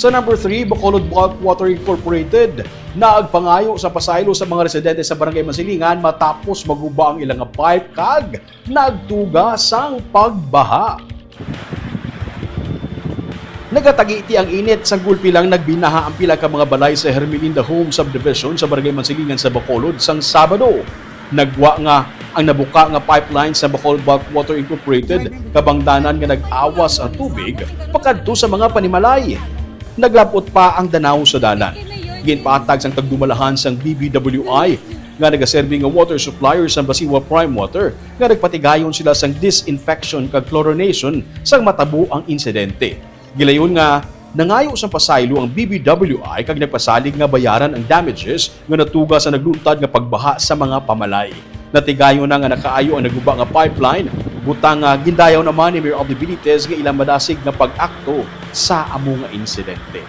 Sa number 3, Bacolod Water Incorporated, naagpangayo sa pasaylo sa mga residente sa barangay Mansilingan matapos maguba ang ilang pipe kag nagtuga sang pagbaha. Nagatagiti ang init sa gulpi lang nagbinaha ang pila ka mga balay sa Hermilinda Homes subdivision sa barangay Mansilingan sa Bacolod sang Sabado. Nagwa nga ang nabuka nga pipeline sa Bacolod Water Incorporated kabangdanan nga nag-awas ang tubig pakadto sa mga panimalay. Naglapot pa ang danaw sa dalan. Ginpaatag sang tagdumalahan sang BBWI nga nagaserbi nga water supplier sa Basiwa Prime Water nga nagpatigayon sila sang disinfection kag chlorination sang matabo ang insidente. Gilayon nga nangayo sa pasaylo ang BBWI kag nagpasalig nga bayaran ang damages nga natuga sa nagluntad nga pagbaha sa mga pamalay. Natigayon na nga nakaayo ang naguba nga pipeline, butang nga gindayaw naman ni Mayor of the Benitez nga ilang madasig nga pag-akto sa amo nga insidente.